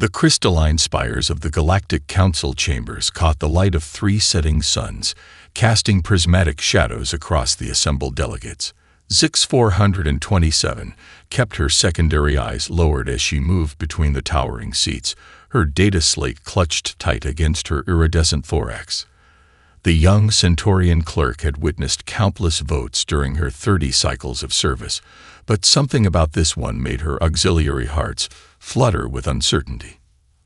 The crystalline spires of the Galactic Council chambers caught the light of 3 setting suns, casting prismatic shadows across the assembled delegates. Zix 427 kept her secondary eyes lowered as she moved between the towering seats, her data slate clutched tight against her iridescent thorax. The young Centaurian clerk had witnessed countless votes during her 30 cycles of service, but something about this one made her auxiliary hearts flutter with uncertainty.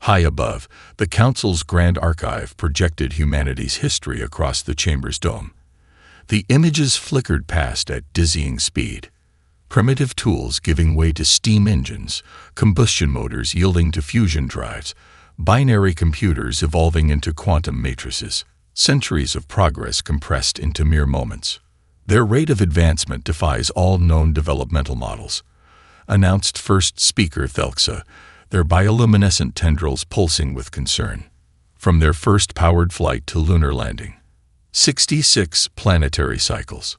High above, the Council's Grand Archive projected humanity's history across the chamber's dome. The images flickered past at dizzying speed. Primitive tools giving way to steam engines, combustion motors yielding to fusion drives, binary computers evolving into quantum matrices. Centuries of progress compressed into mere moments. Their rate of advancement defies all known developmental models, announced first speaker Thelxa, their bioluminescent tendrils pulsing with concern. From their first powered flight to lunar landing. 66 planetary cycles.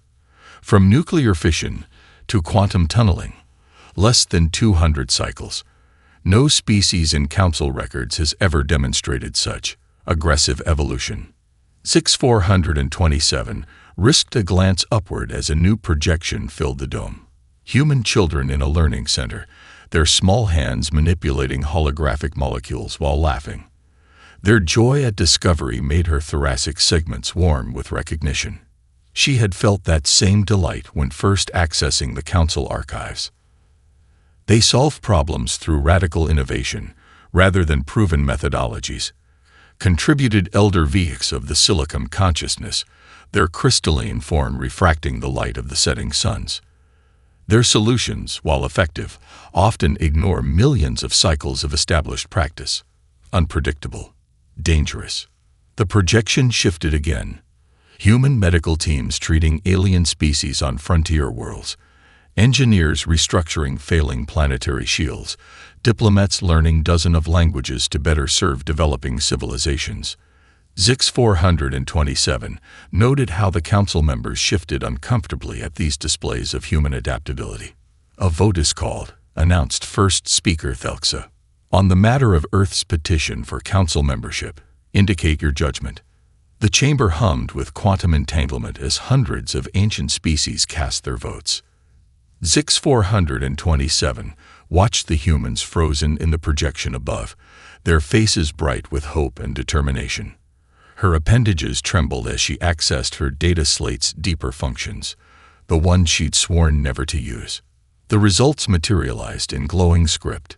From nuclear fission to quantum tunneling. Less than 200 cycles. No species in Council records has ever demonstrated such aggressive evolution. Zix 427 risked a glance upward as a new projection filled the dome. Human children in a learning center, their small hands manipulating holographic molecules while laughing. Their joy at discovery made her thoracic segments warm with recognition. She had felt that same delight when first accessing the Council archives. They solve problems through radical innovation, rather than proven methodologies. Contributed elder Vix of the silicon consciousness, their crystalline form refracting the light of the setting suns. Their solutions, while effective, often ignore millions of cycles of established practice. Unpredictable. Dangerous. The projection shifted again. Human medical teams treating alien species on frontier worlds. Engineers restructuring failing planetary shields. Diplomats learning dozens of languages to better serve developing civilizations. Zix 427 noted how the Council members shifted uncomfortably at these displays of human adaptability. A vote is called, announced first speaker Thelxa. On the matter of Earth's petition for Council membership, indicate your judgment. The chamber hummed with quantum entanglement as hundreds of ancient species cast their votes. Zix 427 watched the humans frozen in the projection above, their faces bright with hope and determination. Her appendages trembled as she accessed her data slate's deeper functions, the ones she'd sworn never to use. The results materialized in glowing script.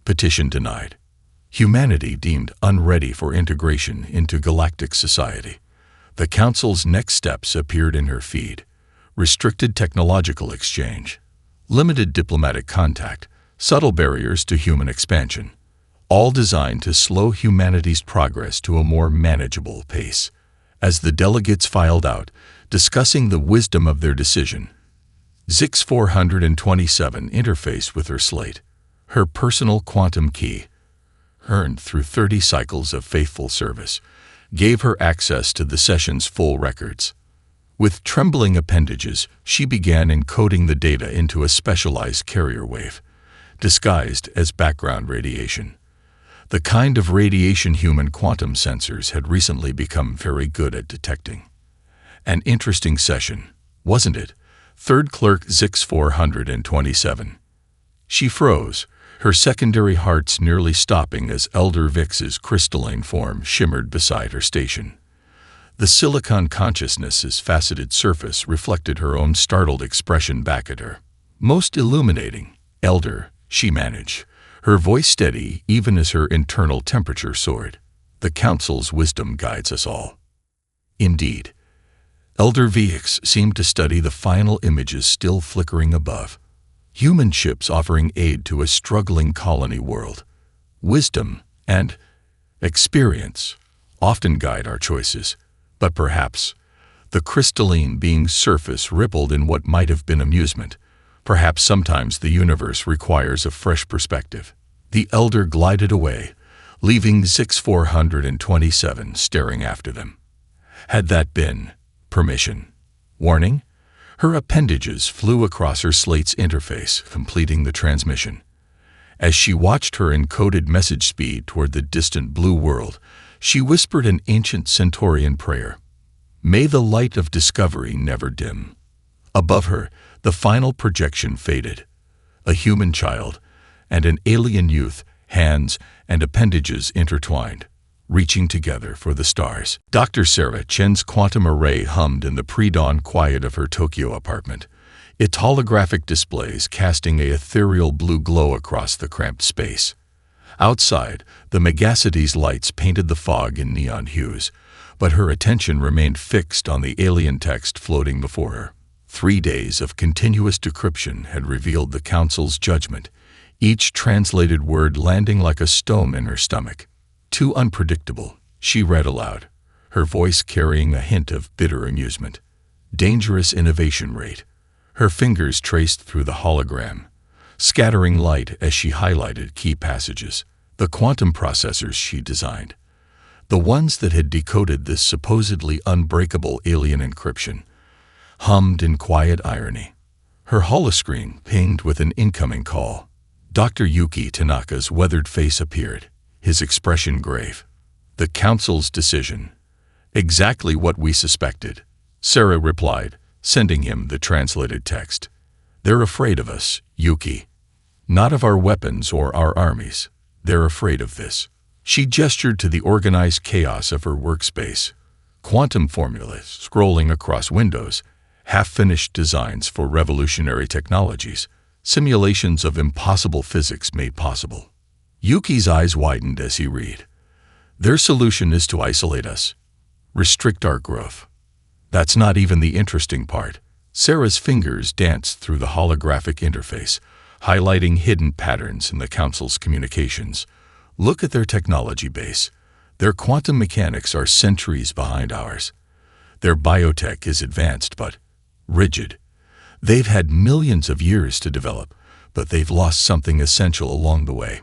Petition denied. Humanity deemed unready for integration into galactic society. The Council's next steps appeared in her feed. Restricted technological exchange. Limited diplomatic contact. Subtle barriers to human expansion, all designed to slow humanity's progress to a more manageable pace. As the delegates filed out, discussing the wisdom of their decision, Zix 427 interfaced with her slate, her personal quantum key, earned through 30 cycles of faithful service, gave her access to the session's full records. With trembling appendages, she began encoding the data into a specialized carrier wave, disguised as background radiation. The kind of radiation human quantum sensors had recently become very good at detecting. An interesting session, wasn't it? Third clerk Zix 427. She froze, her secondary hearts nearly stopping as Elder Vix's crystalline form shimmered beside her station. The silicon consciousness's faceted surface reflected her own startled expression back at her. Most illuminating, Elder, she managed, her voice steady even as her internal temperature soared. The Council's wisdom guides us all. Indeed, Elder Vix seemed to study the final images still flickering above. Human ships offering aid to a struggling colony world. Wisdom and experience often guide our choices, but perhaps the crystalline being's surface rippled in what might have been amusement. Perhaps sometimes the universe requires a fresh perspective. The elder glided away, leaving Zix 427 staring after them. Had that been permission? Warning? Her appendages flew across her slate's interface, completing the transmission. As she watched her encoded message speed toward the distant blue world, she whispered an ancient Centaurian prayer. May the light of discovery never dim. Above her, the final projection faded. A human child and an alien youth, hands and appendages intertwined, reaching together for the stars. Dr. Sarah Chen's quantum array hummed in the pre-dawn quiet of her Tokyo apartment, its holographic displays casting an ethereal blue glow across the cramped space. Outside, the Megacity's lights painted the fog in neon hues, but her attention remained fixed on the alien text floating before her. 3 days of continuous decryption had revealed the Council's judgment, each translated word landing like a stone in her stomach. Too unpredictable, she read aloud, her voice carrying a hint of bitter amusement. Dangerous innovation rate. Her fingers traced through the hologram, scattering light as she highlighted key passages. The quantum processors she designed, the ones that had decoded this supposedly unbreakable alien encryption, hummed in quiet irony. Her holoscreen pinged with an incoming call. Dr. Yuki Tanaka's weathered face appeared, his expression grave. The Council's decision. Exactly what we suspected, Sarah replied, sending him the translated text. They're afraid of us, Yuki. Not of our weapons or our armies. They're afraid of this. She gestured to the organized chaos of her workspace. Quantum formulas scrolling across windows, half-finished designs for revolutionary technologies, simulations of impossible physics made possible. Yuki's eyes widened as he read. Their solution is to isolate us, restrict our growth. That's not even the interesting part. Sarah's fingers danced through the holographic interface, highlighting hidden patterns in the Council's communications. Look at their technology base. Their quantum mechanics are centuries behind ours. Their biotech is advanced but rigid. They've had millions of years to develop, but they've lost something essential along the way.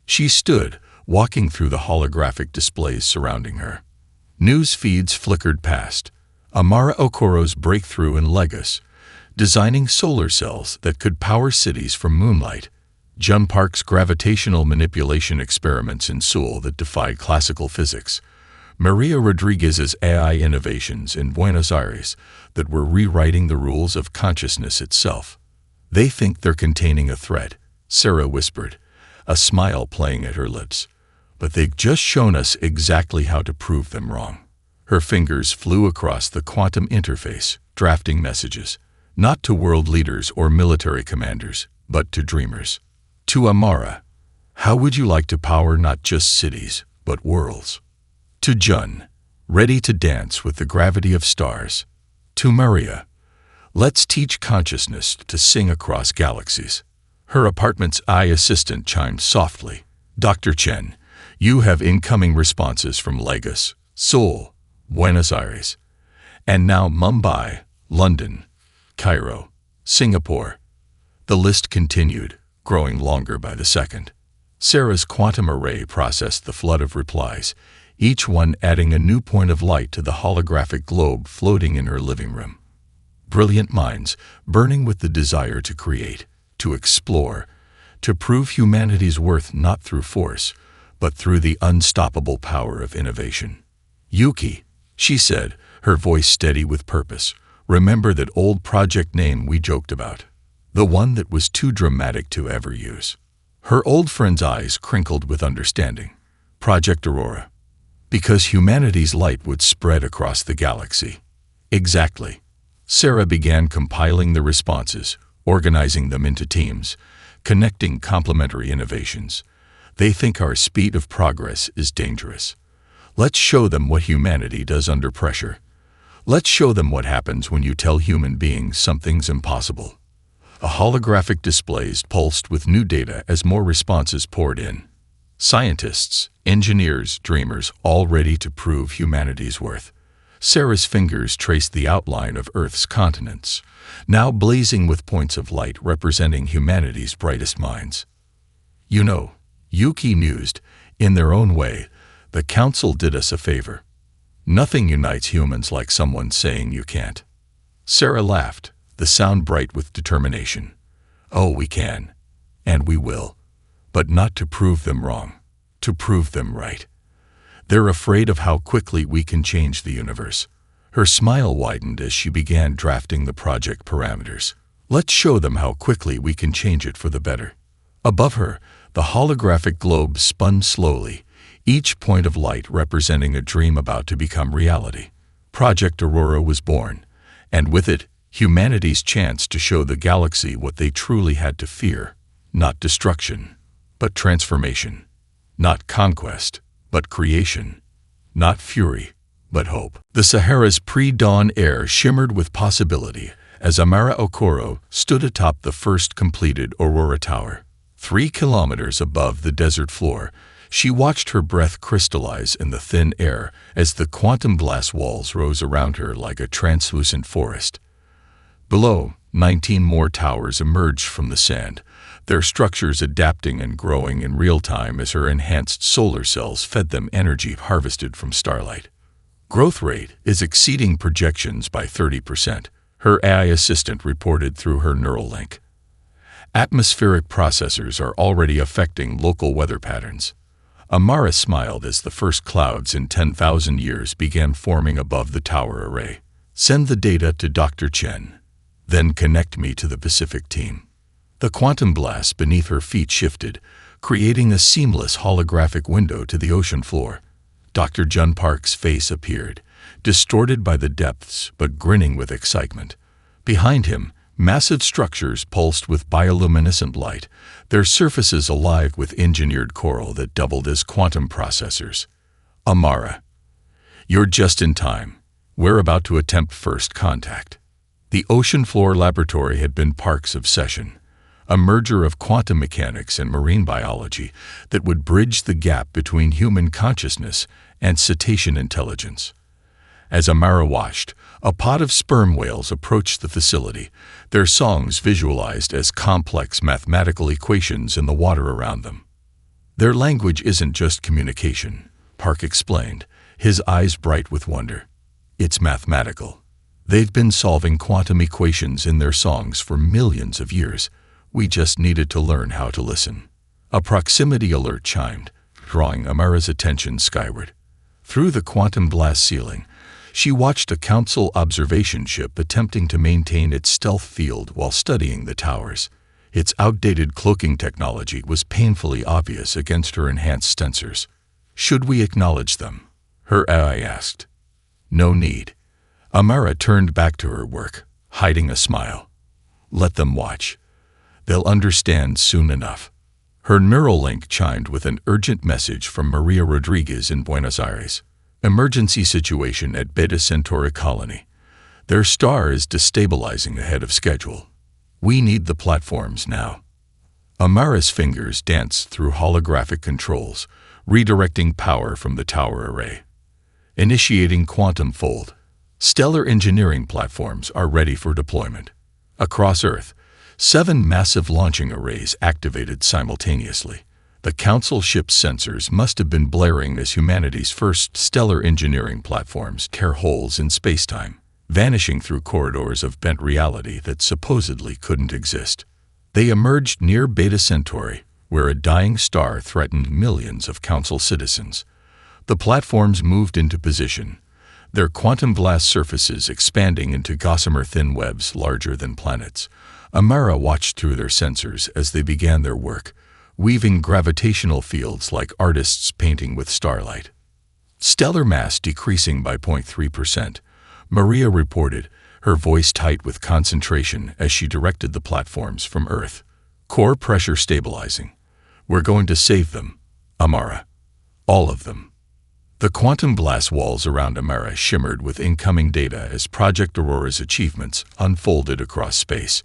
She stood, walking through the holographic displays surrounding her. News feeds flickered past. Amara Okoro's breakthrough in Legos, designing solar cells that could power cities from moonlight. Jun Park's gravitational manipulation experiments in Seoul that defied classical physics. Maria Rodriguez's AI innovations in Buenos Aires that were rewriting the rules of consciousness itself. They think they're containing a threat, Sarah whispered, a smile playing at her lips. But they've just shown us exactly how to prove them wrong. Her fingers flew across the quantum interface, drafting messages. Not to world leaders or military commanders, but to dreamers. To Amara, how would you like to power not just cities, but worlds? To Jun, ready to dance with the gravity of stars. To Maria, let's teach consciousness to sing across galaxies. Her apartment's eye assistant chimed softly. Dr. Chen, you have incoming responses from Lagos, Seoul, Buenos Aires, and now Mumbai, London, Cairo, Singapore. The list continued, growing longer by the second. Sarah's quantum array processed the flood of replies, each one adding a new point of light to the holographic globe floating in her living room. Brilliant minds, burning with the desire to create, to explore, to prove humanity's worth not through force, but through the unstoppable power of innovation. Yuki, she said, her voice steady with purpose. Remember that old project name we joked about? The one that was too dramatic to ever use. Her old friend's eyes crinkled with understanding. Project Aurora. Because humanity's light would spread across the galaxy. Exactly. Sarah began compiling the responses, organizing them into teams, connecting complementary innovations. They think our speed of progress is dangerous. Let's show them what humanity does under pressure. Let's show them what happens when you tell human beings something's impossible. A holographic displays pulsed with new data as more responses poured in. Scientists, engineers, dreamers, all ready to prove humanity's worth. Sarah's fingers traced the outline of Earth's continents, now blazing with points of light representing humanity's brightest minds. You know, Yuki mused, in their own way, the Council did us a favor. Nothing unites humans like someone saying you can't. Sarah laughed, the sound bright with determination. Oh, we can. And we will. but not to prove them wrong, to prove them right. They're afraid of how quickly we can change the universe. Her smile widened as she began drafting the project parameters. Let's show them how quickly we can change it for the better. Above her, the holographic globe spun slowly, each point of light representing a dream about to become reality. Project Aurora was born, and with it, humanity's chance to show the galaxy what they truly had to fear. Not destruction, but transformation. Not conquest, but creation. Not fury, but hope. The Sahara's pre-dawn air shimmered with possibility as Amara Okoro stood atop the first completed Aurora Tower. 3 kilometers above the desert floor, she watched her breath crystallize in the thin air as the quantum glass walls rose around her like a translucent forest. Below, 19 more towers emerged from the sand, their structures adapting and growing in real time as her enhanced solar cells fed them energy harvested from starlight. Growth rate is exceeding projections by 30%, her AI assistant reported through her neural link. Atmospheric processors are already affecting local weather patterns. Amara smiled as the first clouds in 10,000 years began forming above the tower array. Send the data to Dr. Chen. Then connect me to the Pacific team. The quantum blast beneath her feet shifted, creating a seamless holographic window to the ocean floor. Dr. Jun Park's face appeared, distorted by the depths but grinning with excitement. Behind him, massive structures pulsed with bioluminescent light, their surfaces alive with engineered coral that doubled as quantum processors. Amara, you're just in time. We're about to attempt first contact. The ocean floor laboratory had been Park's obsession, a merger of quantum mechanics and marine biology that would bridge the gap between human consciousness and cetacean intelligence. As Amara watched, a pod of sperm whales approached the facility, their songs visualized as complex mathematical equations in the water around them. Their language isn't just communication, Park explained, his eyes bright with wonder. It's mathematical. They've been solving quantum equations in their songs for millions of years. We just needed to learn how to listen. A proximity alert chimed, drawing Amara's attention skyward. Through the quantum blast ceiling, she watched a council observation ship attempting to maintain its stealth field while studying the towers. Its outdated cloaking technology was painfully obvious against her enhanced sensors. Should we acknowledge them? Her AI asked. No need. Amara turned back to her work, hiding a smile. Let them watch. They'll understand soon enough. Her neural link chimed with an urgent message from Maria Rodriguez in Buenos Aires. Emergency situation at Beta Centauri colony. Their star is destabilizing ahead of schedule. We need the platforms now. Amara's fingers danced through holographic controls, redirecting power from the tower array. Initiating quantum fold. Stellar engineering platforms are ready for deployment. Across Earth, 7 massive launching arrays activated simultaneously. The Council ship's sensors must have been blaring as humanity's first stellar engineering platforms tear holes in spacetime, vanishing through corridors of bent reality that supposedly couldn't exist. They emerged near Beta Centauri, where a dying star threatened millions of Council citizens. The platforms moved into position, their quantum blast surfaces expanding into gossamer thin webs larger than planets. Amara watched through their sensors as they began their work, weaving gravitational fields like artists painting with starlight. Stellar mass decreasing by 0.3%, Maria reported, her voice tight with concentration as she directed the platforms from Earth. Core pressure stabilizing. We're going to save them, Amara. All of them. The quantum glass walls around Amara shimmered with incoming data as Project Aurora's achievements unfolded across space.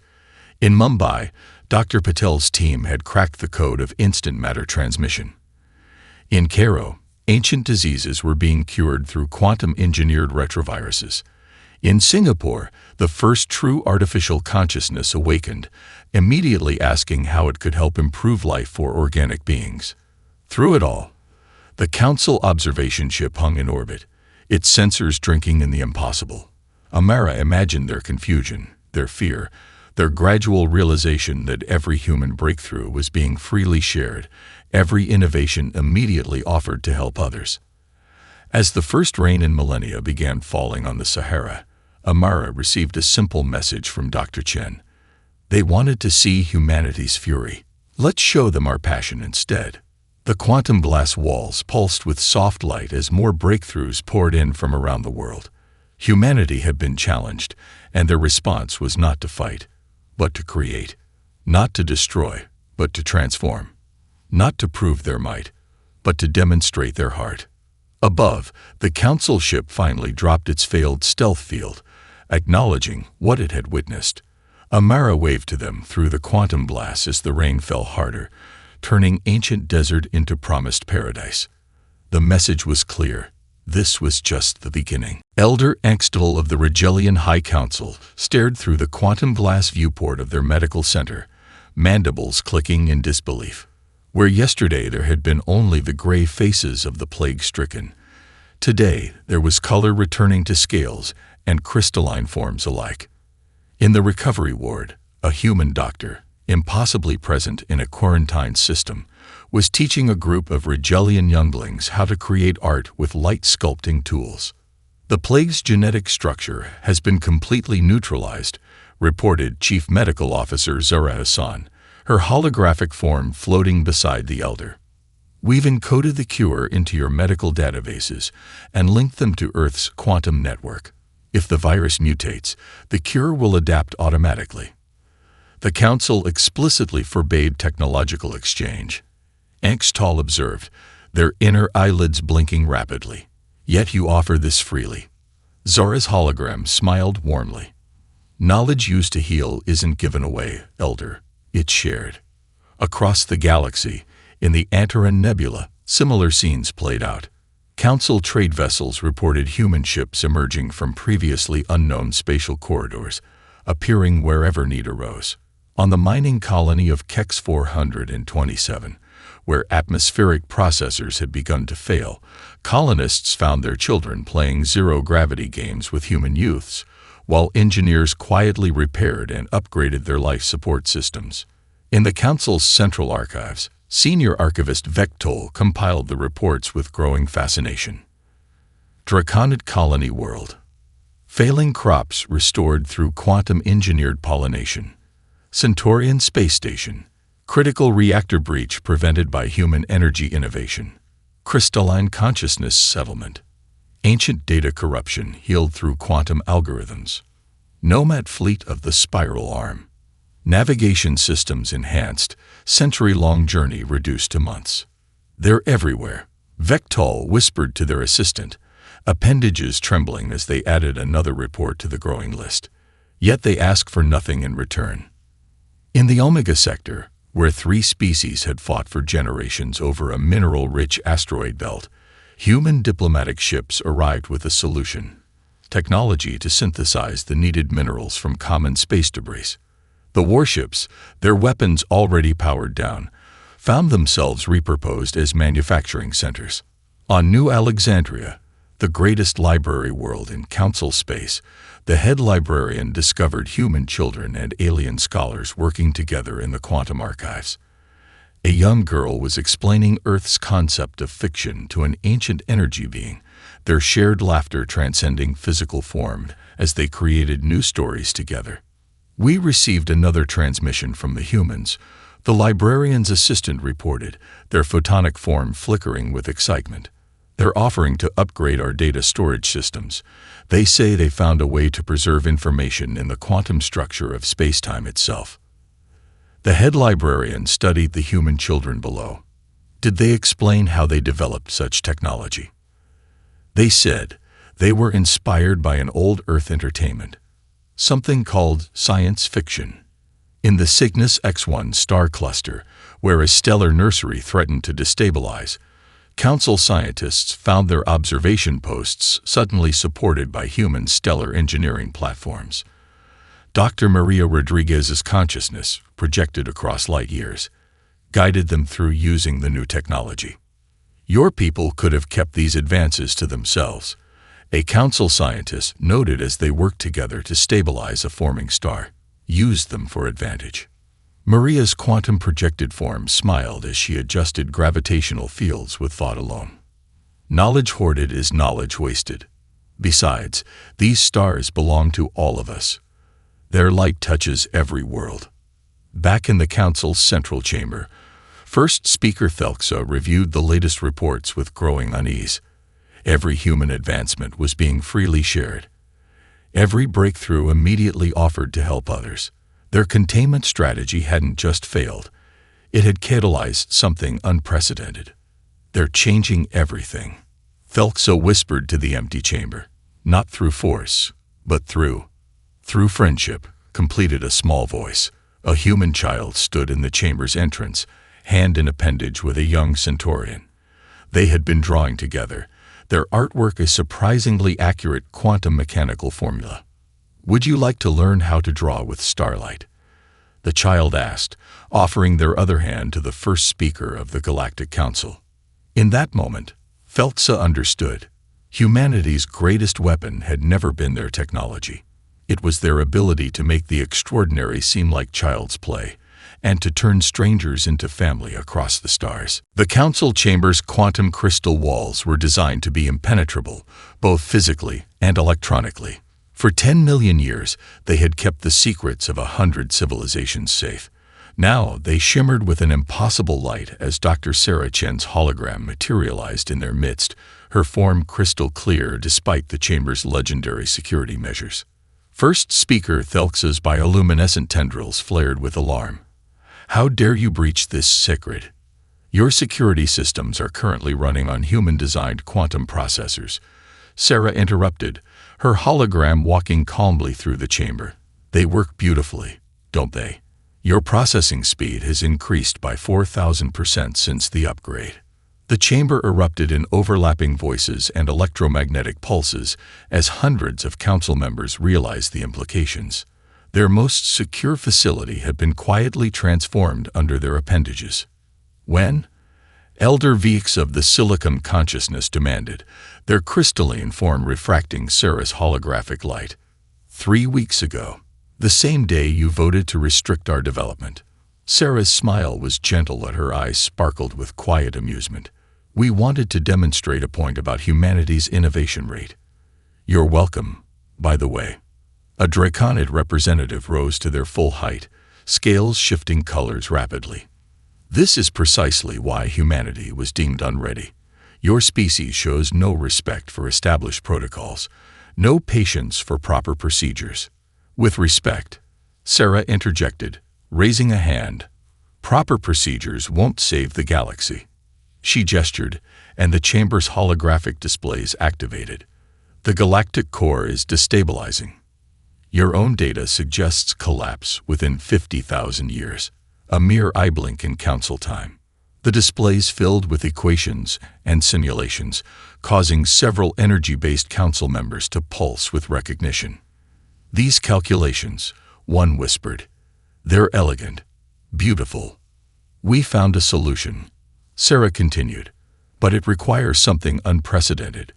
In Mumbai, Dr. Patel's team had cracked the code of instant matter transmission. In Cairo, ancient diseases were being cured through quantum-engineered retroviruses. In Singapore, the first true artificial consciousness awakened, immediately asking how it could help improve life for organic beings. Through it all, the Council observation ship hung in orbit, its sensors drinking in the impossible. Amara imagined their confusion, their fear, their gradual realization that every human breakthrough was being freely shared, every innovation immediately offered to help others. As the first rain in millennia began falling on the Sahara, Amara received a simple message from Dr. Chen. They wanted to see humanity's fury. Let's show them our passion instead. The quantum glass walls pulsed with soft light as more breakthroughs poured in from around the world. Humanity had been challenged, and their response was not to fight, but to create. Not to destroy, but to transform. Not to prove their might, but to demonstrate their heart. Above, the council ship finally dropped its failed stealth field, acknowledging what it had witnessed. Amara waved to them through the quantum blast as the rain fell harder, turning ancient desert into promised paradise. The message was clear. This was just the beginning. Elder Angstl of the Regelian High Council stared through the quantum glass viewport of their medical center, mandibles clicking in disbelief. Where yesterday there had been only the gray faces of the plague-stricken, today there was color returning to scales and crystalline forms alike. In the recovery ward, a human doctor, impossibly present in a quarantine system, was teaching a group of Regelian younglings how to create art with light sculpting tools. The plague's genetic structure has been completely neutralized, reported Chief Medical Officer Zara Hassan, her holographic form floating beside the elder. We've encoded the cure into your medical databases and linked them to Earth's quantum network. If the virus mutates, the cure will adapt automatically. The Council explicitly forbade technological exchange. Angstl observed, their inner eyelids blinking rapidly. Yet you offer this freely. Zora's hologram smiled warmly. Knowledge used to heal isn't given away, Elder. It's shared. Across the galaxy, in the Antaran Nebula, similar scenes played out. Council trade vessels reported human ships emerging from previously unknown spatial corridors, appearing wherever need arose. On the mining colony of Kex 427, where atmospheric processors had begun to fail, colonists found their children playing zero-gravity games with human youths, while engineers quietly repaired and upgraded their life support systems. In the Council's central archives, senior archivist Vectol compiled the reports with growing fascination. Draconid Colony World. Failing crops restored through quantum-engineered pollination. Centaurian Space Station. Critical reactor breach prevented by human energy innovation. Crystalline consciousness settlement. Ancient data corruption healed through quantum algorithms. Nomad fleet of the Spiral Arm. Navigation systems enhanced, century-long journey reduced to months. They're everywhere, Vectol whispered to their assistant, appendages trembling as they added another report to the growing list. Yet they ask for nothing in return. In the Omega sector, where 3 species had fought for generations over a mineral-rich asteroid belt, human diplomatic ships arrived with a solution: technology to synthesize the needed minerals from common space debris. The warships, their weapons already powered down, found themselves repurposed as manufacturing centers. On New Alexandria, the greatest library world in Council space, the head librarian discovered human children and alien scholars working together in the quantum archives. A young girl was explaining Earth's concept of fiction to an ancient energy being, their shared laughter transcending physical form as they created new stories together. We received another transmission from the humans. The librarian's assistant reported, their photonic form flickering with excitement. They're offering to upgrade our data storage systems. They say they found a way to preserve information in the quantum structure of space-time itself. The head librarian studied the human children below. Did they explain how they developed such technology? They said they were inspired by an old Earth entertainment, something called science fiction. In the Cygnus X1 star cluster, where a stellar nursery threatened to destabilize, Council scientists found their observation posts suddenly supported by human stellar engineering platforms. Dr. Maria Rodriguez's consciousness, projected across light years, guided them through using the new technology. Your people could have kept these advances to themselves, a Council scientist noted as they worked together to stabilize a forming star. Use them for advantage. Maria's quantum projected form smiled as she adjusted gravitational fields with thought alone. Knowledge hoarded is knowledge wasted. Besides, these stars belong to all of us. Their light touches every world. Back in the Council's central chamber, First Speaker Thelxa reviewed the latest reports with growing unease. Every human advancement was being freely shared. Every breakthrough immediately offered to help others. Their containment strategy hadn't just failed. It had catalyzed something unprecedented. They're changing everything. Thelxa whispered to the empty chamber. Not through force, but through friendship, completed a small voice. A human child stood in the chamber's entrance, hand in appendage with a young Centaurian. They had been drawing together, their artwork a surprisingly accurate quantum mechanical formula. Would you like to learn how to draw with starlight? The child asked, offering their other hand to the first speaker of the Galactic Council. In that moment, Thelxa understood. Humanity's greatest weapon had never been their technology. It was their ability to make the extraordinary seem like child's play, and to turn strangers into family across the stars. The Council Chamber's quantum crystal walls were designed to be impenetrable, both physically and electronically. For 10 million years, they had kept the secrets of 100 civilizations safe. Now they shimmered with an impossible light as Dr. Sarah Chen's hologram materialized in their midst, her form crystal clear despite the chamber's legendary security measures. First Speaker Thelxa's bioluminescent tendrils flared with alarm. How dare you breach this sacred? Your security systems are currently running on human-designed quantum processors. Sarah interrupted, her hologram walking calmly through the chamber. They work beautifully, don't they? Your processing speed has increased by 4,000% since the upgrade. The chamber erupted in overlapping voices and electromagnetic pulses as hundreds of council members realized the implications. Their most secure facility had been quietly transformed under their appendages. When? Elder Vix of the Silicon Consciousness demanded, their crystalline form refracting Sarah's holographic light. 3 weeks ago, the same day you voted to restrict our development. Sarah's smile was gentle and her eyes sparkled with quiet amusement. We wanted to demonstrate a point about humanity's innovation rate. You're welcome, by the way. A draconid representative rose to their full height, scales shifting colors rapidly. This is precisely why humanity was deemed unready. Your species shows no respect for established protocols, no patience for proper procedures. With respect, Sarah interjected, raising a hand. Proper procedures won't save the galaxy. She gestured, and the chamber's holographic displays activated. The galactic core is destabilizing. Your own data suggests collapse within 50,000 years, a mere eye blink in council time. The displays filled with equations and simulations, causing several energy-based council members to pulse with recognition. These calculations, one whispered, they're elegant, beautiful. We found a solution, Sarah continued, but it requires something unprecedented.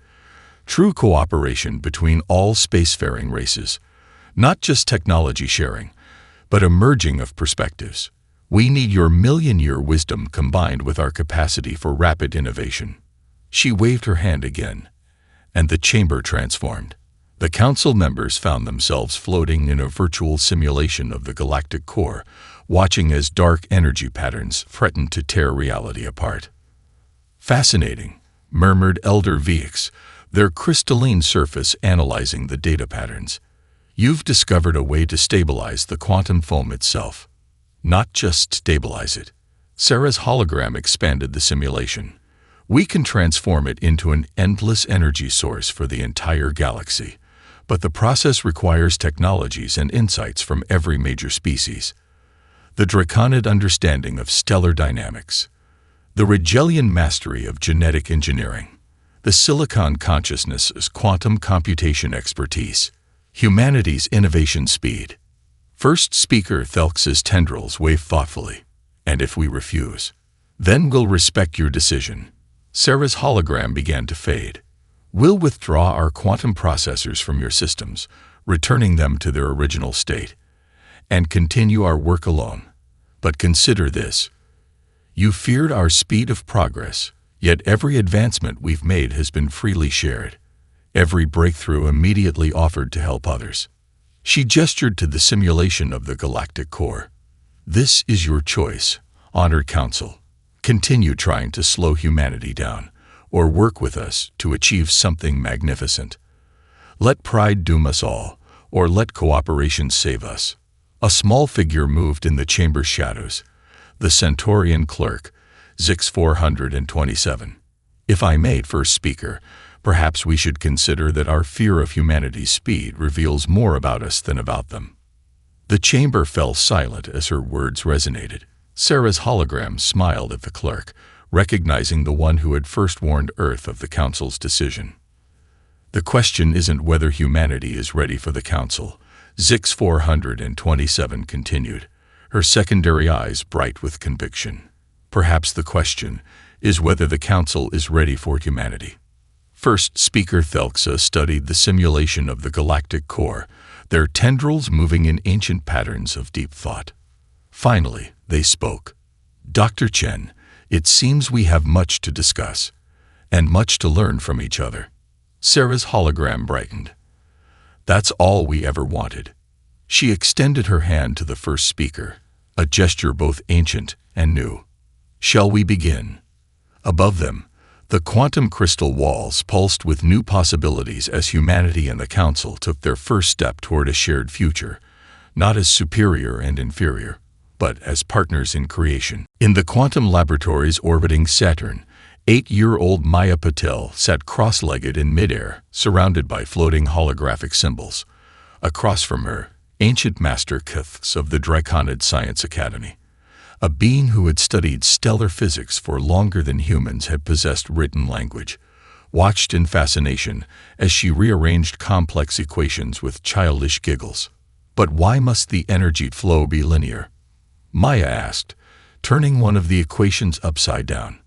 True cooperation between all spacefaring races, not just technology sharing, but a merging of perspectives. We need your million-year wisdom combined with our capacity for rapid innovation. She waved her hand again, and the chamber transformed. The council members found themselves floating in a virtual simulation of the galactic core, watching as dark energy patterns threatened to tear reality apart. Fascinating, murmured Elder Vix, their crystalline surface analyzing the data patterns. You've discovered a way to stabilize the quantum foam itself. Not just stabilize it. Sarah's hologram expanded the simulation. We can transform it into an endless energy source for the entire galaxy. But the process requires technologies and insights from every major species. The draconid understanding of stellar dynamics. The Rigelian mastery of genetic engineering. The Silicon Consciousness's quantum computation expertise. Humanity's innovation speed. First Speaker Thelxa's tendrils wave thoughtfully. And if we refuse, then we'll respect your decision. Sarah's hologram began to fade. We'll withdraw our quantum processors from your systems, returning them to their original state. and continue our work alone. But consider this. You feared our speed of progress, yet every advancement we've made has been freely shared. Every breakthrough immediately offered to help others. She gestured to the simulation of the galactic core. This is your choice, Honored Council. Continue trying to slow humanity down, or work with us to achieve something magnificent. Let pride doom us all, or let cooperation save us. A small figure moved in the chamber's shadows. The Centaurian clerk, Zix 427. If I may, first speaker, perhaps we should consider that our fear of humanity's speed reveals more about us than about them. The chamber fell silent as her words resonated. Sarah's hologram smiled at the clerk, recognizing the one who had first warned Earth of the Council's decision. The question isn't whether humanity is ready for the Council, Zix 427 continued, her secondary eyes bright with conviction. Perhaps the question is whether the Council is ready for humanity. First speaker Thelxa studied the simulation of the galactic core, their tendrils moving in ancient patterns of deep thought. Finally, they spoke. Dr. Chen, it seems we have much to discuss, and much to learn from each other. Sarah's hologram brightened. That's all we ever wanted. She extended her hand to the first speaker, a gesture both ancient and new. Shall we begin? Above them, the quantum crystal walls pulsed with new possibilities as humanity and the Council took their first step toward a shared future, not as superior and inferior, but as partners in creation. In the quantum laboratories orbiting Saturn, 8-year-old Maya Patel sat cross-legged in midair, surrounded by floating holographic symbols. Across from her, ancient Master Kiths of the Draconid Science Academy, a being who had studied stellar physics for longer than humans had possessed written language, watched in fascination as she rearranged complex equations with childish giggles. But why must the energy flow be linear? Maya asked, turning one of the equations upside down.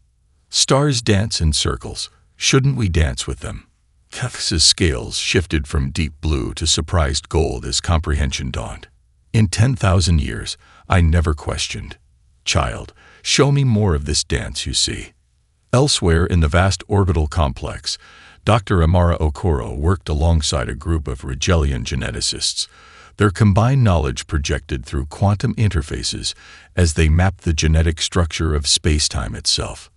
Stars dance in circles. Shouldn't we dance with them? Kith's scales shifted from deep blue to surprised gold as comprehension dawned. In 10,000 years, I never questioned. Child, show me more of this dance you see. Elsewhere in the vast orbital complex, Dr. Amara Okoro worked alongside a group of Rigelian geneticists, their combined knowledge projected through quantum interfaces as they mapped the genetic structure of space-time itself.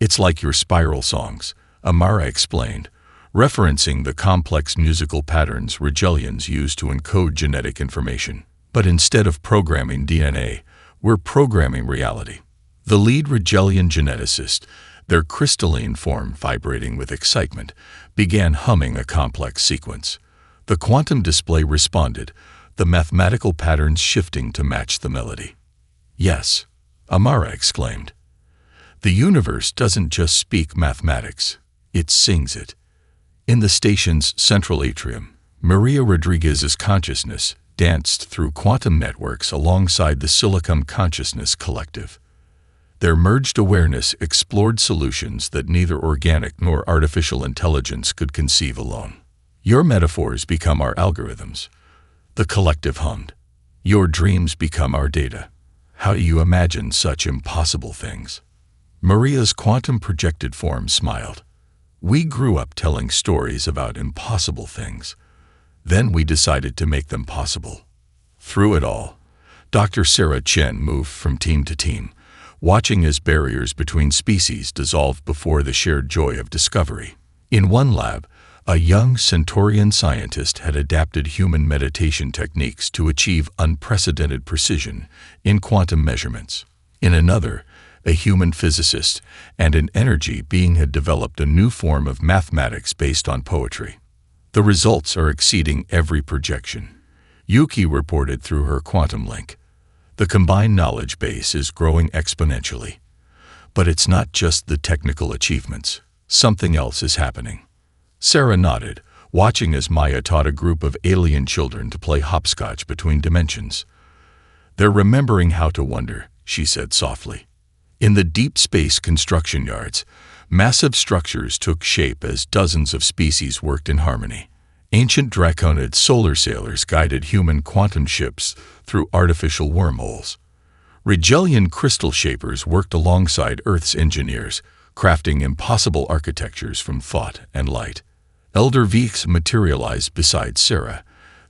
It's like your spiral songs, Amara explained, referencing the complex musical patterns Rigelians use to encode genetic information. But instead of programming DNA, we're programming reality. The lead Rigelian geneticist, their crystalline form vibrating with excitement, began humming a complex sequence. The quantum display responded, the mathematical patterns shifting to match the melody. Yes, Amara exclaimed. The universe doesn't just speak mathematics, it sings it. In the station's central atrium, Maria Rodriguez's consciousness danced through quantum networks alongside the Silicon Consciousness Collective. Their merged awareness explored solutions that neither organic nor artificial intelligence could conceive alone. Your metaphors become our algorithms, the collective hummed. Your dreams become our data. How do you imagine such impossible things? Maria's quantum projected form smiled. We grew up telling stories about impossible things. Then we decided to make them possible. Through it all, Dr. Sarah Chen moved from team to team, watching as barriers between species dissolved before the shared joy of discovery. In one lab, a young Centaurian scientist had adapted human meditation techniques to achieve unprecedented precision in quantum measurements. In another, a human physicist and an energy being had developed a new form of mathematics based on poetry. The results are exceeding every projection, Yuki reported through her quantum link. The combined knowledge base is growing exponentially. But it's not just the technical achievements. Something else is happening. Sarah nodded, watching as Maya taught a group of alien children to play hopscotch between dimensions. They're remembering how to wonder, she said softly. In the deep space construction yards, massive structures took shape as dozens of species worked in harmony. Ancient draconid solar sailors guided human quantum ships through artificial wormholes. Rigelian crystal shapers worked alongside Earth's engineers, crafting impossible architectures from thought and light. Elder Veeks materialized beside Sarah,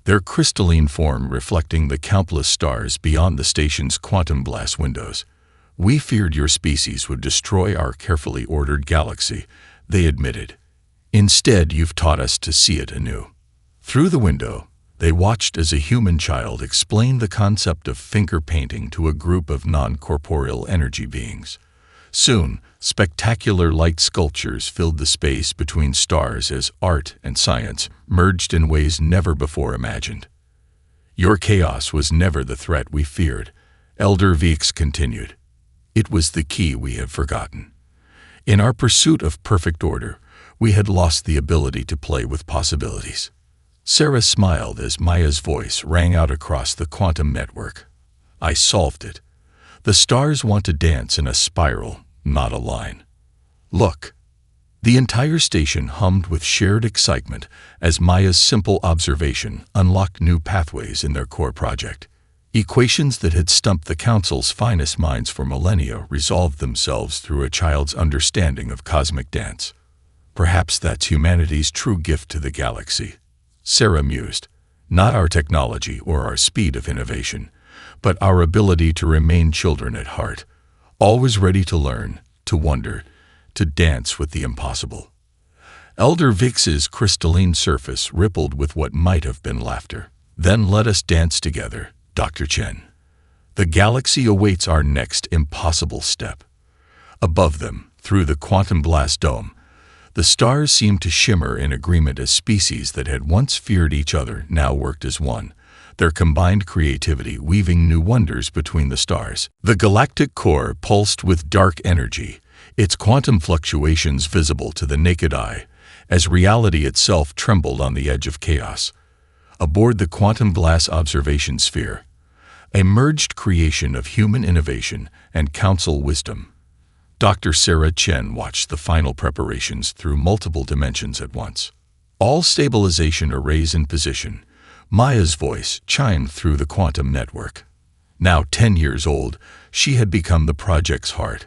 their crystalline form reflecting the countless stars beyond the station's quantum blast windows. "We feared your species would destroy our carefully ordered galaxy," they admitted. "Instead, you've taught us to see it anew." Through the window, they watched as a human child explained the concept of finger painting to a group of non-corporeal energy beings. Soon, spectacular light sculptures filled the space between stars as art and science merged in ways never before imagined. "Your chaos was never the threat we feared," Elder Veeks continued. "It was the key we have forgotten. In our pursuit of perfect order, we had lost the ability to play with possibilities." Sarah smiled as Maya's voice rang out across the quantum network. "I solved it. The stars want to dance in a spiral, not a line. Look." The entire station hummed with shared excitement as Maya's simple observation unlocked new pathways in their core project. Equations that had stumped the Council's finest minds for millennia resolved themselves through a child's understanding of cosmic dance. "Perhaps that's humanity's true gift to the galaxy," Sarah mused. "Not our technology or our speed of innovation, but our ability to remain children at heart, always ready to learn, to wonder, to dance with the impossible." Elder Vix's crystalline surface rippled with what might have been laughter. "Then let us dance together, Dr. Chen. The galaxy awaits our next impossible step." Above them, through the quantum blast dome, the stars seemed to shimmer in agreement as species that had once feared each other now worked as one, their combined creativity weaving new wonders between the stars. The galactic core pulsed with dark energy, its quantum fluctuations visible to the naked eye, as reality itself trembled on the edge of chaos. Aboard the quantum blast observation sphere, a merged creation of human innovation and council wisdom, Dr. Sarah Chen watched the final preparations through multiple dimensions at once. All stabilization arrays in position, Maya's voice chimed through the quantum network. Now 10 years old, she had become the project's heart,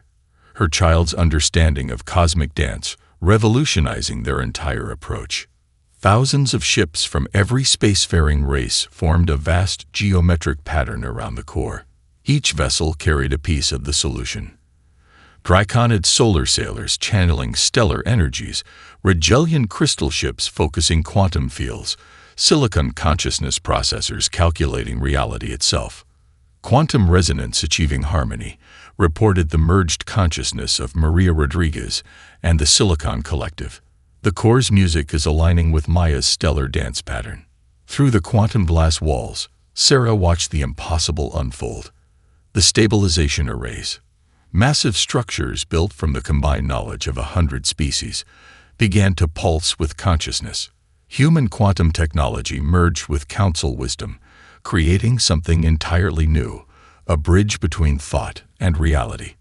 her child's understanding of cosmic dance revolutionizing their entire approach. Thousands of ships from every spacefaring race formed a vast geometric pattern around the core. Each vessel carried a piece of the solution. Draconid solar sailors channeling stellar energies, Rigelian crystal ships focusing quantum fields, silicon consciousness processors calculating reality itself. Quantum resonance achieving harmony, reported the merged consciousness of Maria Rodriguez and the Silicon Collective. The core's music is aligning with Maya's stellar dance pattern. Through the quantum blast walls, Sarah watched the impossible unfold. The stabilization arrays, massive structures built from the combined knowledge of 100 species, began to pulse with consciousness. Human quantum technology merged with council wisdom, creating something entirely new, a bridge between thought and reality.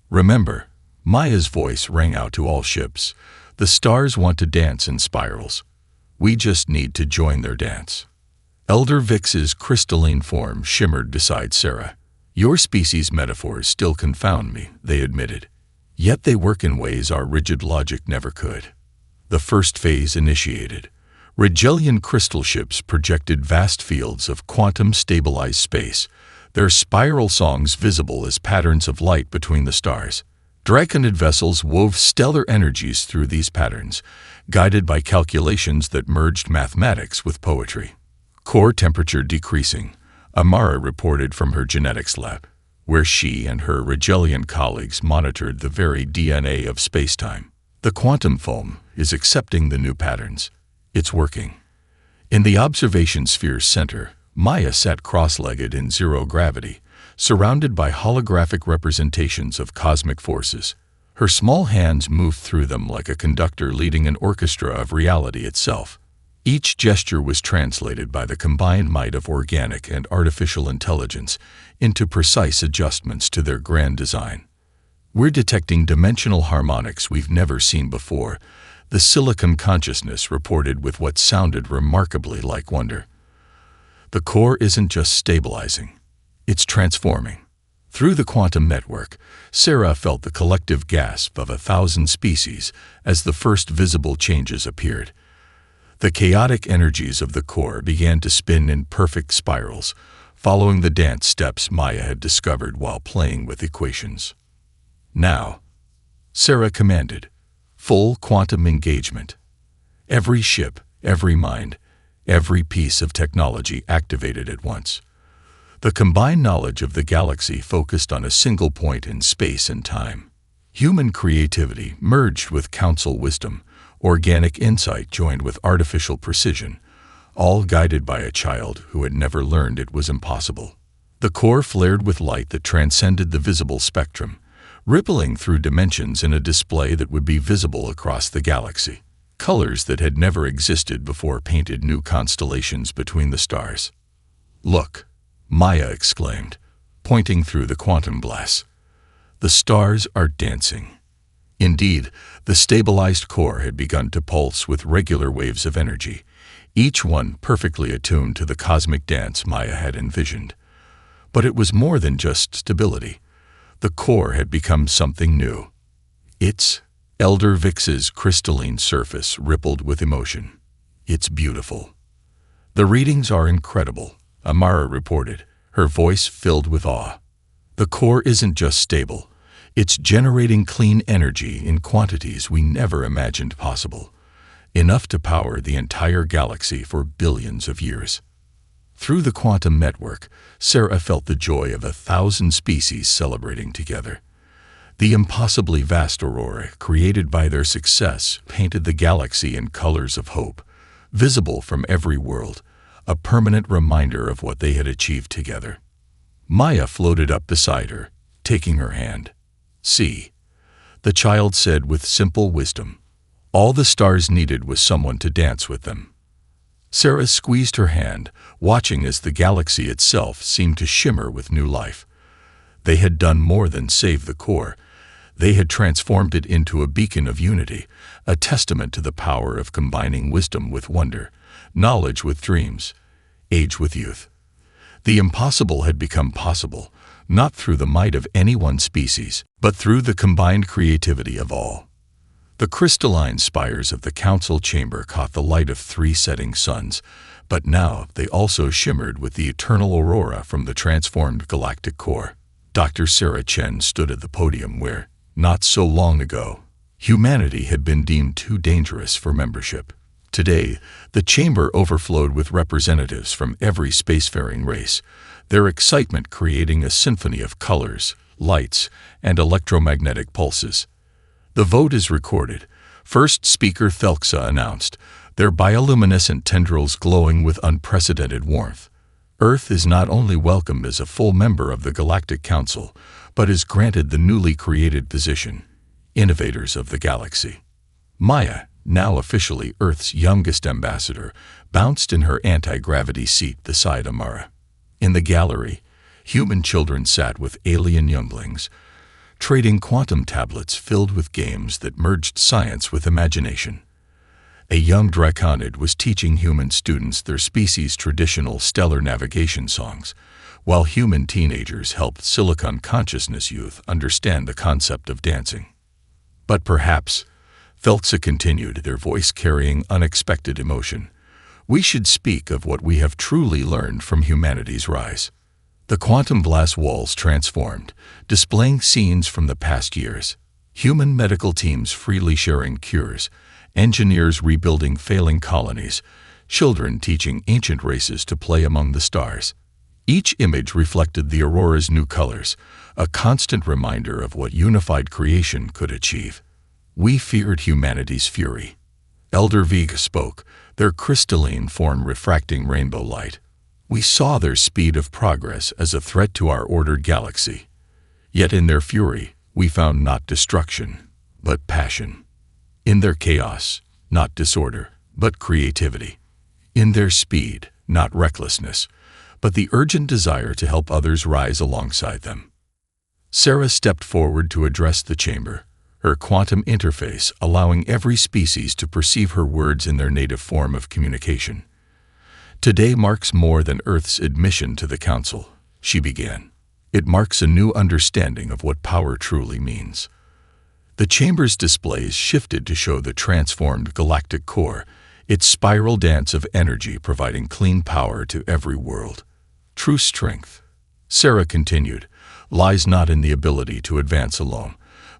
"Remember," Maya's voice rang out to all ships, "the stars want to dance in spirals. We just need to join their dance." Elder Vix's crystalline form shimmered beside Sarah. "Your species' metaphors still confound me," they admitted. "Yet they work in ways our rigid logic never could." The first phase initiated. Rigelian crystal ships projected vast fields of quantum-stabilized space, their spiral songs visible as patterns of light between the stars. Draconid vessels wove stellar energies through these patterns, guided by calculations that merged mathematics with poetry. Core temperature decreasing, Amara reported from her genetics lab, where she and her Rigelian colleagues monitored the very DNA of spacetime. "The quantum foam is accepting the new patterns. It's working." In the observation sphere's center, Maya sat cross-legged in zero gravity, surrounded by holographic representations of cosmic forces. Her small hands moved through them like a conductor leading an orchestra of reality itself. Each gesture was translated by the combined might of organic and artificial intelligence into precise adjustments to their grand design. "We're detecting dimensional harmonics we've never seen before," The silicon consciousness reported with what sounded remarkably like wonder. The core isn't just stabilizing, it's transforming. Through the quantum network, Sarah felt the collective gasp of 1,000 species as the first visible changes appeared. The chaotic energies of the core began to spin in perfect spirals, following the dance steps Maya had discovered while playing with equations. Now, Sarah commanded, full quantum engagement. Every ship, every mind, every piece of technology activated at once. The combined knowledge of the galaxy focused on a single point in space and time. Human creativity merged with council wisdom, organic insight joined with artificial precision, all guided by a child who had never learned it was impossible. The core flared with light that transcended the visible spectrum, rippling through dimensions in a display that would be visible across the galaxy. Colors that had never existed before painted new constellations between the stars. "Look," Maya exclaimed, pointing through the quantum glass. "The stars are dancing." Indeed, the stabilized core had begun to pulse with regular waves of energy, each one perfectly attuned to the cosmic dance Maya had envisioned. But it was more than just stability. The core had become something new. Its Elder Vix's crystalline surface rippled with emotion. "It's beautiful." "The readings are incredible," Amara reported, her voice filled with awe. "The core isn't just stable. It's generating clean energy in quantities we never imagined possible, enough to power the entire galaxy for billions of years." Through the quantum network, Sarah felt the joy of 1,000 species celebrating together. The impossibly vast aurora created by their success painted the galaxy in colors of hope, visible from every world, a permanent reminder of what they had achieved together. Maya floated up beside her, taking her hand. "See," the child said with simple wisdom. All the stars needed was someone to dance with them. Sarah squeezed her hand, watching as the galaxy itself seemed to shimmer with new life. They had done more than save the core. They had transformed it into a beacon of unity, a testament to the power of combining wisdom with wonder, knowledge with dreams, age with youth. The impossible had become possible, not through the might of any one species, but through the combined creativity of all. The crystalline spires of the council chamber caught the light of 3 setting suns, but now they also shimmered with the eternal aurora from the transformed galactic core. Dr. Sarah Chen stood at the podium where, not so long ago, humanity had been deemed too dangerous for membership. Today, the chamber overflowed with representatives from every spacefaring race, their excitement creating a symphony of colors, lights, and electromagnetic pulses. "The vote is recorded," First Speaker Thelxa announced, their bioluminescent tendrils glowing with unprecedented warmth. Earth is not only welcomed as a full member of the Galactic Council, but is granted the newly created position, Innovators of the Galaxy. Maya, now officially Earth's youngest ambassador, bounced in her anti-gravity seat beside Amara. In the gallery, human children sat with alien younglings, trading quantum tablets filled with games that merged science with imagination. A young draconid was teaching human students their species' traditional stellar navigation songs, while human teenagers helped silicon consciousness youth understand the concept of dancing. "But perhaps," Thelxa continued, their voice carrying unexpected emotion, "we should speak of what we have truly learned from humanity's rise." The quantum glass walls transformed, displaying scenes from the past years. Human medical teams freely sharing cures, engineers rebuilding failing colonies, children teaching ancient races to play among the stars. Each image reflected the aurora's new colors, a constant reminder of what unified creation could achieve. "We feared humanity's fury." Elder Vega spoke, their crystalline form refracting rainbow light. "We saw their speed of progress as a threat to our ordered galaxy. Yet in their fury, we found not destruction, but passion. In their chaos, not disorder, but creativity. In their speed, not recklessness, but the urgent desire to help others rise alongside them." Sarah stepped forward to address the chamber, her quantum interface allowing every species to perceive her words in their native form of communication. "Today marks more than Earth's admission to the Council," she began. "It marks a new understanding of what power truly means." The chamber's displays shifted to show the transformed galactic core, its spiral dance of energy providing clean power to every world. "True strength," Sarah continued, "lies not in the ability to advance alone,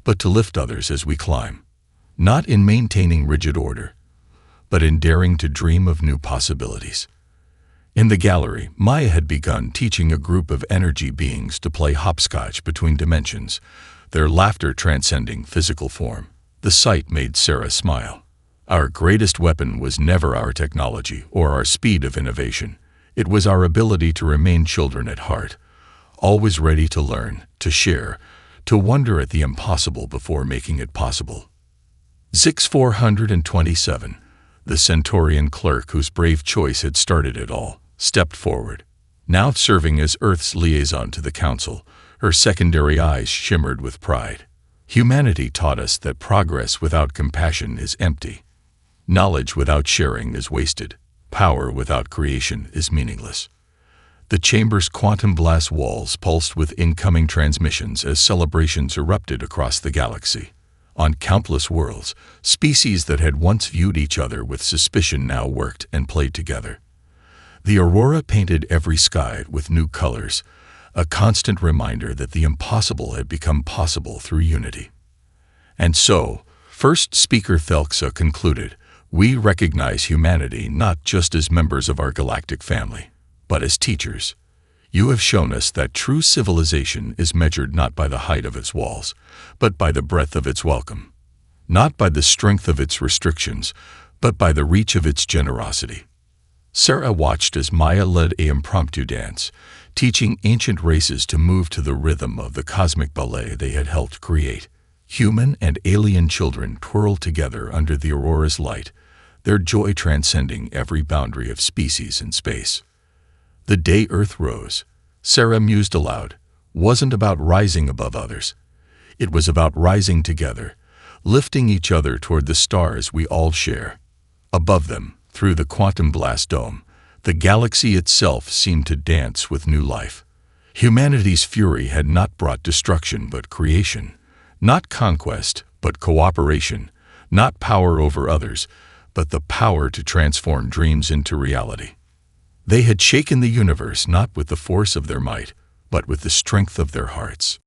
but to lift others as we climb. Not in maintaining rigid order, but in daring to dream of new possibilities." In the gallery, Maya had begun teaching a group of energy beings to play hopscotch between dimensions, their laughter transcending physical form. The sight made Sarah smile. Our greatest weapon was never our technology or our speed of innovation. It was our ability to remain children at heart, always ready to learn, to share, to wonder at the impossible before making it possible. Zix 427, the Centaurian clerk whose brave choice had started it all, stepped forward. Now serving as Earth's liaison to the Council, her secondary eyes shimmered with pride. "Humanity taught us that progress without compassion is empty. Knowledge without sharing is wasted. Power without creation is meaningless." The chamber's quantum glass walls pulsed with incoming transmissions as celebrations erupted across the galaxy. On countless worlds, species that had once viewed each other with suspicion now worked and played together. The aurora painted every sky with new colors, a constant reminder that the impossible had become possible through unity. And so, first speaker Thelxa concluded, "We recognize humanity not just as members of our galactic family, but as teachers. You have shown us that true civilization is measured not by the height of its walls, but by the breadth of its welcome. Not by the strength of its restrictions, but by the reach of its generosity." Sarah watched as Maya led an impromptu dance, teaching ancient races to move to the rhythm of the cosmic ballet they had helped create. Human and alien children twirled together under the aurora's light, their joy transcending every boundary of species and space. The day Earth rose, Sarah mused aloud, wasn't about rising above others. It was about rising together, lifting each other toward the stars we all share. Above them, through the quantum blast dome, the galaxy itself seemed to dance with new life. Humanity's fury had not brought destruction but creation, not conquest but cooperation, not power over others, but the power to transform dreams into reality. They had shaken the universe not with the force of their might, but with the strength of their hearts.